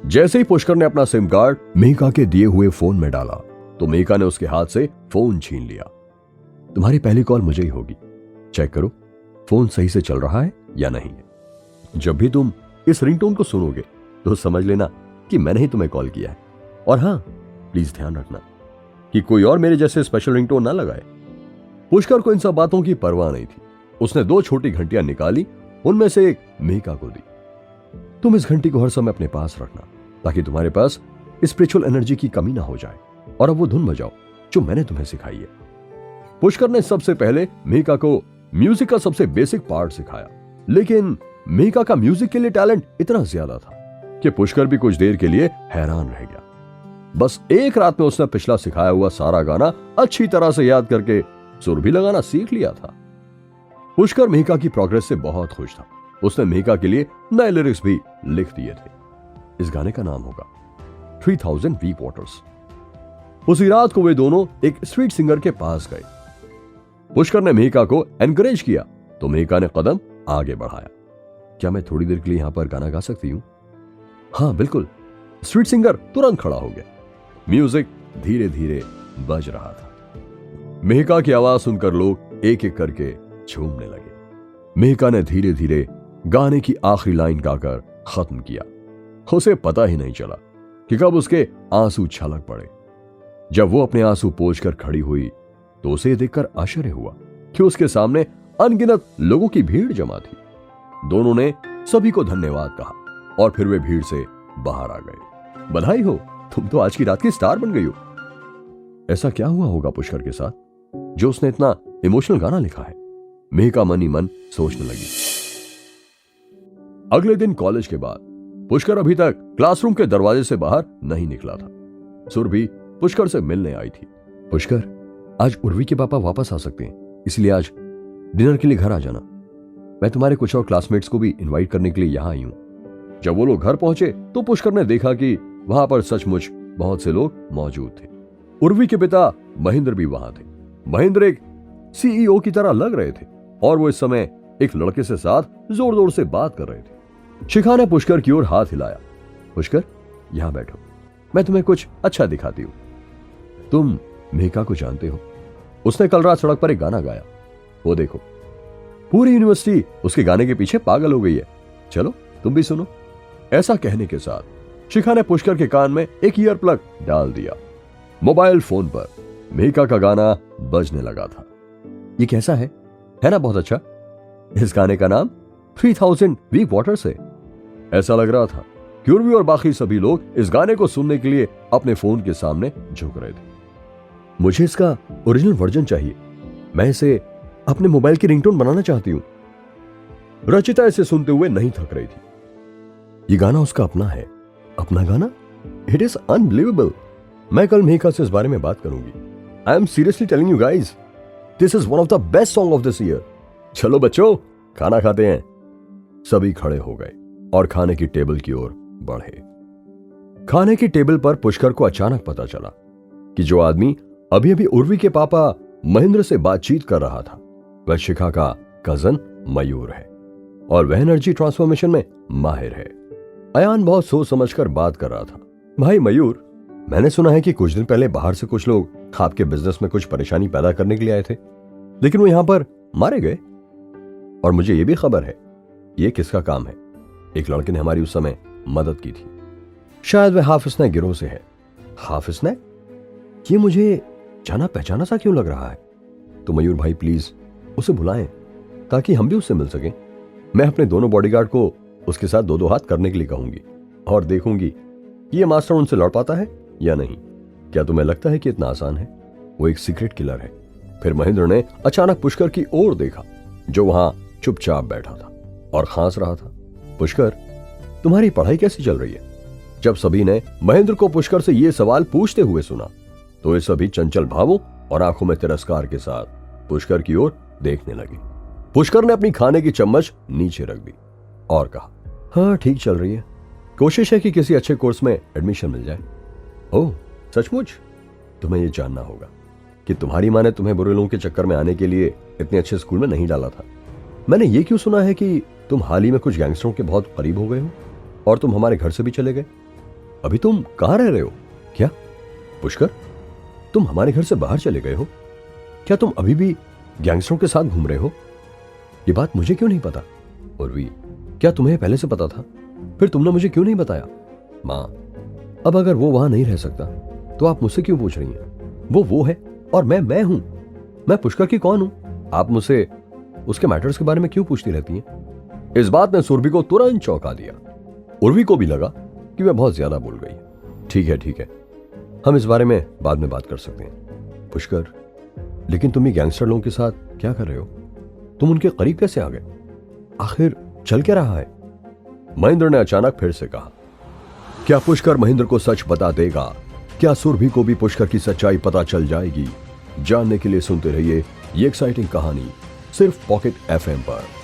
जैसे ही पुष्कर ने अपना सिम कार्ड मेघा के दिए हुए फोन में डाला तो मेघा ने उसके हाथ से फोन छीन लिया। तुम्हारी पहली कॉल मुझे ही होगी, चेक करो फोन सही से चल रहा है या नहीं है। जब भी तुम इस रिंगटोन को सुनोगे तो समझ लेना कि मैंने ही तुम्हें कॉल किया है। और हाँ, प्लीज ध्यान रखना कि कोई और मेरे जैसे स्पेशल रिंगटोन ना लगाए। पुष्कर को इन सब बातों की परवाह नहीं थी। उसने 2 छोटी घंटियां निकाली, उनमें से एक मेघा को दी। तुम इस घंटी को हर समय अपने पास रखना ताकि तुम्हारे पास स्पिरिचुअल एनर्जी की कमी ना हो जाए, और अब वो धुन बजाओ जो मैंने तुम्हें सिखाई है। पुष्कर ने सबसे पहले मेघा को म्यूजिक का सबसे बेसिक पार्ट सिखाया, लेकिन मेघा का म्यूजिक के लिए टैलेंट इतना ज्यादा था कि पुष्कर भी कुछ देर के लिए हैरान रह गया। बस एक रात में उसने पिछला सिखाया हुआ सारा गाना अच्छी तरह से याद करके सुर भी लगाना सीख लिया था। पुष्कर मेघा की प्रोग्रेस से बहुत खुश था। उसने मेघा के लिए नए लिरिक्स भी लिख दिए थे। इस गाने का नाम होगा 3000 वीक वाटर्स। उसी रात को वे दोनों एक स्ट्रीट सिंगर के पास गए। पुष्कर ने मेघा को एनकरेज किया तो मेघा ने कदम आगे बढ़ाया। क्या मैं थोड़ी देर के लिए यहां पर गाना गा सकती हूं? हाँ बिल्कुल। स्ट्रीट सिंगर तुरंत खड़ा हो गया। म्यूजिक धीरे धीरे बज रहा था। मेघा की आवाज सुनकर लोग एक एक करके झूमने लगे। मेघा ने धीरे धीरे गाने की आखिरी लाइन गाकर खत्म किया। उसे पता ही नहीं चला कि कब उसके आंसू छलक पड़े। जब वो अपने आंसू पोंछकर खड़ी हुई तो उसे देखकर आश्चर्य हुआ कि उसके सामने अनगिनत लोगों की भीड़ जमा थी। दोनों ने सभी को धन्यवाद कहा और फिर वे भीड़ से बाहर आ गए। बधाई हो, तुम तो आज की रात की स्टार बन गई हो। ऐसा क्या हुआ होगा पुष्कर के साथ जो उसने इतना इमोशनल गाना लिखा है? मेघा मन ही मन सोचने लगी। अगले दिन कॉलेज के बाद पुष्कर अभी तक क्लासरूम के दरवाजे से बाहर नहीं निकला था। सुर भी पुष्कर से मिलने आई थी। पुष्कर, आज उर्वी के पापा वापस आ सकते हैं, इसलिए आज डिनर के लिए घर आ जाना। मैं तुम्हारे कुछ और क्लासमेट्स को भी इनवाइट करने के लिए यहां आई हूं। जब वो लोग घर पहुंचे तो पुष्कर ने देखा कि वहां पर सचमुच बहुत से लोग मौजूद थे। उर्वी के पिता महेंद्र भी वहां थे। महेंद्र एक सीईओ की तरह लग रहे थे और वो इस समय एक लड़के से साथ जोर जोर से बात कर रहे थे। शिखा ने पुष्कर की ओर हाथ हिलाया। पुष्कर, यहां बैठो, मैं तुम्हें कुछ अच्छा दिखाती हूं। तुम मेघा को जानते हो? उसने कल रात सड़क पर एक गाना गाया। वो देखो, पूरी यूनिवर्सिटी उसके गाने के पीछे पागल हो गई है। चलो तुम भी सुनो। ऐसा कहने के साथ शिखा ने पुष्कर के कान में एक ईयर प्लग डाल दिया। मोबाइल फोन पर मेघा का गाना बजने लगा था। ये कैसा है ना बहुत अच्छा? इस गाने का नाम 3000 वीक वाटर्स है। ऐसा लग रहा था कि उर्वी और बाकी सभी लोग इस गाने को सुनने के लिए अपने फोन के सामने झुक रहे थे। मुझे इसका ओरिजिनल वर्जन चाहिए। मैं इसे अपने मोबाइल की रिंगटोन बनाना चाहती हूं। रचिता इसे सुनते हुए नहीं थक रही थी। ये गाना उसका अपना है। अपना गाना? It is unbelievable. मैं कल मेघा से इस बारे में बात करूंगी। I am seriously telling you guys, this is one of the best song of this year. चलो बच्चों, खाना खाते हैं। सभी खड़े हो गए और खाने की टेबल की ओर बढ़े। खाने की टेबल पर पुष्कर को अचानक पता चला कि जो आदमी अभी अभी उर्वी के पापा महेंद्र से बातचीत कर रहा था वह शिखा का कजन मयूर है और वह एनर्जी ट्रांसफॉर्मेशन में माहिर है। अयान बहुत सोच समझकर बात कर रहा था। भाई मयूर, मैंने सुना है कि कुछ दिन पहले बाहर से कुछ लोग आपके बिजनेस में कुछ परेशानी पैदा करने के लिए आए थे, लेकिन वो यहां पर मारे गए। और मुझे यह भी खबर है ये किसका काम है। एक लड़के ने हमारी उस समय मदद की थी। शायद वह हाफिज नाइक गिरोह से है। हाफिज नाइक? ये मुझे जाना पहचाना सा क्यों लग रहा है? तो मयूर भाई प्लीज उसे बुलाएं ताकि हम भी उससे मिल सकें। मैं अपने दोनों बॉडीगार्ड को उसके साथ दो हाथ करने के लिए कहूंगी और देखूंगी कि ये मास्टर उनसे लड़ पाता है या नहीं। क्या तुम्हें लगता है कि इतना आसान है? वो एक सीक्रेट किलर है। फिर महेंद्र ने अचानक पुष्कर की ओर देखा जो वहां चुपचाप बैठा था और खांस रहा था। पुष्कर, तुम्हारी पढ़ाई कैसी चल रही है? जब सभी ने महेंद्र को पुष्कर से यह सवाल पूछते हुए सुना तो वे सभी चंचल भावों और आंखों में तिरस्कार के साथ पुष्कर की ओर देखने लगे। पुष्कर ने अपनी खाने की चम्मच नीचे रख दी और कहा, हाँ ठीक चल रही है। कोशिश है कि किसी अच्छे कोर्स में एडमिशन मिल जाए। ओह सचमुच? तुम्हें यह जानना होगा कि तुम्हारी माँ ने तुम्हें बुरे लोगों के चक्कर में आने के लिए इतने अच्छे स्कूल में नहीं डाला था। मैंने ये क्यों सुना है कि तुम हाल ही में कुछ गैंगस्टरों के बहुत करीब हो गए हो और तुम हमारे घर से भी चले गए। अभी तुम कहां रह रहे हो? क्या पुष्कर, तुम हमारे घर से बाहर चले गए हो? क्या तुम अभी भी गैंगस्टरों के साथ घूम रहे हो? ये बात मुझे क्यों नहीं पता? उर्वी, क्या तुम्हें पहले से पता था? फिर तुमने मुझे क्यों नहीं बताया? मां, अब अगर वो वहां नहीं रह सकता तो आप मुझसे क्यों पूछ रही हैं? वो है और मैं हूं। मैं पुष्कर की कौन हूं? आप मुझसे उसके मैटर्स के बारे में क्यों पूछती रहती हैं? इस बात ने सुरभि को तुरंत चौंका दिया। उर्वी को भी लगा कि वह बहुत ज्यादा बोल गई। ठीक है, हम इस बारे में बाद में बात कर सकते हैं। पुष्कर, लेकिन तुम ये गैंगस्टर लोगों के साथ क्या कर रहे हो? तुम उनके करीब कैसे आ गए? आखिर चल क्या रहा है? महेंद्र ने अचानक फिर से कहा। क्या पुष्कर महेंद्र को सच बता देगा? क्या सुरभि को भी पुष्कर की सच्चाई पता चल जाएगी? जानने के लिए सुनते रहिए ये एक्साइटिंग कहानी सिर्फ पॉकेट FM पर।